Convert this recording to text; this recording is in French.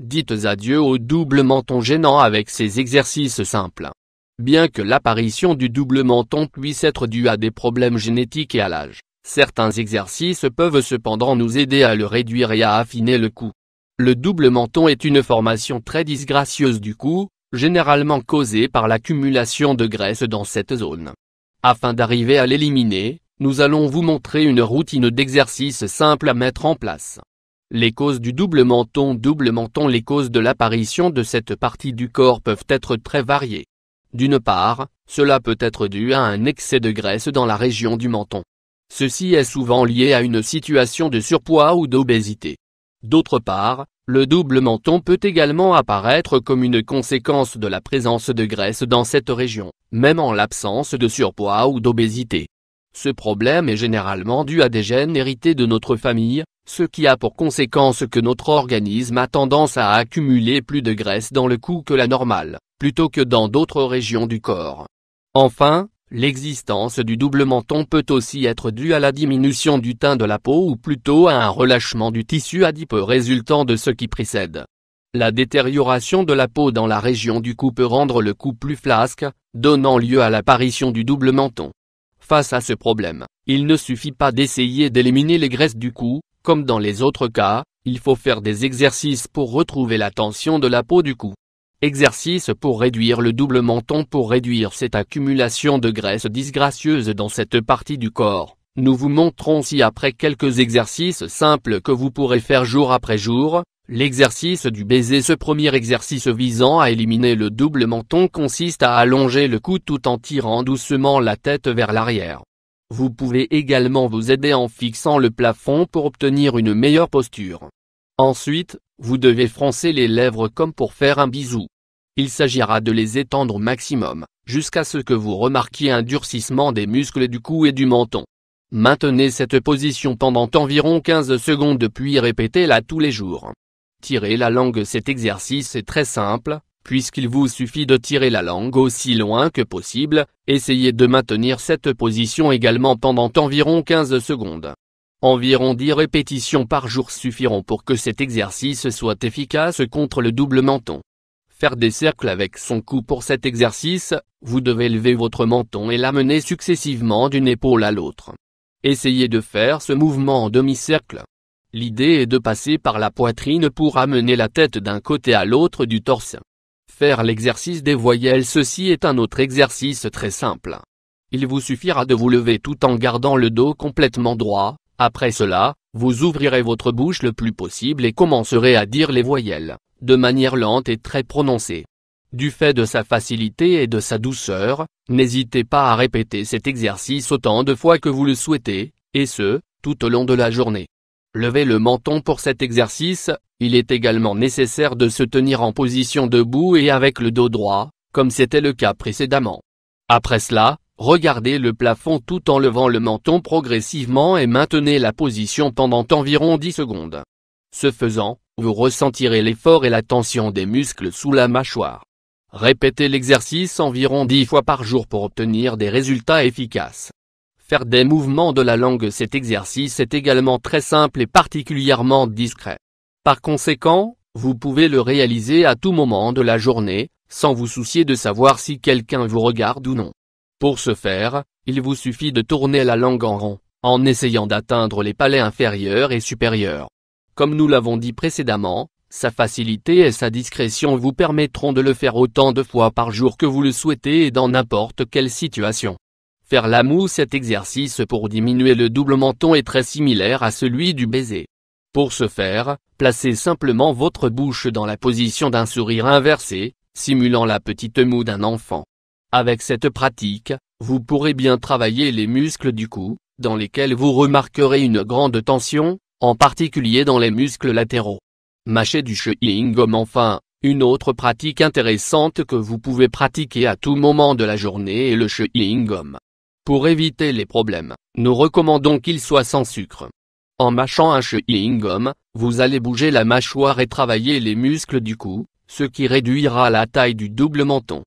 dites adieu au double menton gênant avec ces exercices simples. Bien que l'apparition du double menton puisse être due à des problèmes génétiques et à l'âge, certains exercices peuvent cependant nous aider à le réduire et à affiner le cou. Le double menton est une formation très disgracieuse du cou, généralement causée par l'accumulation de graisse dans cette zone. Afin d'arriver à l'éliminer, nous allons vous montrer une routine d'exercices simples à mettre en place. Les causes du double menton. Les causes de l'apparition de cette partie du corps peuvent être très variées. D'une part, cela peut être dû à un excès de graisse dans la région du menton. Ceci est souvent lié à une situation de surpoids ou d'obésité. D'autre part, le double menton peut également apparaître comme une conséquence de la présence de graisse dans cette région, même en l'absence de surpoids ou d'obésité. Ce problème est généralement dû à des gènes hérités de notre famille, ce qui a pour conséquence que notre organisme a tendance à accumuler plus de graisse dans le cou que la normale, plutôt que dans d'autres régions du corps. Enfin, l'existence du double menton peut aussi être due à la diminution du teint de la peau ou plutôt à un relâchement du tissu adipeux résultant de ce qui précède. La détérioration de la peau dans la région du cou peut rendre le cou plus flasque, donnant lieu à l'apparition du double menton. Face à ce problème, il ne suffit pas d'essayer d'éliminer les graisses du cou, comme dans les autres cas, il faut faire des exercices pour retrouver la tension de la peau du cou. Exercices pour réduire le double menton. Pour réduire cette accumulation de graisse disgracieuse dans cette partie du corps, nous vous montrons ci-après quelques exercices simples que vous pourrez faire jour après jour. L'exercice du baiser. Ce premier exercice visant à éliminer le double menton consiste à allonger le cou tout en tirant doucement la tête vers l'arrière. Vous pouvez également vous aider en fixant le plafond pour obtenir une meilleure posture. Ensuite, vous devez froncer les lèvres comme pour faire un bisou. Il s'agira de les étendre au maximum, jusqu'à ce que vous remarquiez un durcissement des muscles du cou et du menton. Maintenez cette position pendant environ 15 secondes puis répétez-la tous les jours. Tirez la langue. Cet exercice est très simple, puisqu'il vous suffit de tirer la langue aussi loin que possible. Essayez de maintenir cette position également pendant environ 15 secondes. Environ 10 répétitions par jour suffiront pour que cet exercice soit efficace contre le double menton. Faire des cercles avec son cou. Pour cet exercice, vous devez lever votre menton et l'amener successivement d'une épaule à l'autre. Essayez de faire ce mouvement en demi-cercle. L'idée est de passer par la poitrine pour amener la tête d'un côté à l'autre du torse. Faire l'exercice des voyelles. Ceci est un autre exercice très simple. Il vous suffira de vous lever tout en gardant le dos complètement droit. Après cela, vous ouvrirez votre bouche le plus possible et commencerez à dire les voyelles, de manière lente et très prononcée. Du fait de sa facilité et de sa douceur, n'hésitez pas à répéter cet exercice autant de fois que vous le souhaitez, et ce, tout au long de la journée. Levez le menton. Pour cet exercice, il est également nécessaire de se tenir en position debout et avec le dos droit, comme c'était le cas précédemment. Après cela, regardez le plafond tout en levant le menton progressivement et maintenez la position pendant environ 10 secondes. Ce faisant, vous ressentirez l'effort et la tension des muscles sous la mâchoire. Répétez l'exercice environ 10 fois par jour pour obtenir des résultats efficaces. Faire des mouvements de la langue. Cet exercice est également très simple et particulièrement discret. Par conséquent, vous pouvez le réaliser à tout moment de la journée, sans vous soucier de savoir si quelqu'un vous regarde ou non. Pour ce faire, il vous suffit de tourner la langue en rond, en essayant d'atteindre les palais inférieurs et supérieurs. Comme nous l'avons dit précédemment, sa facilité et sa discrétion vous permettront de le faire autant de fois par jour que vous le souhaitez et dans n'importe quelle situation. Faire la moue. Cet exercice pour diminuer le double menton est très similaire à celui du baiser. Pour ce faire, placez simplement votre bouche dans la position d'un sourire inversé, simulant la petite moue d'un enfant. Avec cette pratique, vous pourrez bien travailler les muscles du cou, dans lesquels vous remarquerez une grande tension, en particulier dans les muscles latéraux. Mâcher du chewing-gum. Enfin, une autre pratique intéressante que vous pouvez pratiquer à tout moment de la journée est le chewing-gum. Pour éviter les problèmes, nous recommandons qu'il soit sans sucre. En mâchant un chewing-gum, vous allez bouger la mâchoire et travailler les muscles du cou, ce qui réduira la taille du double menton.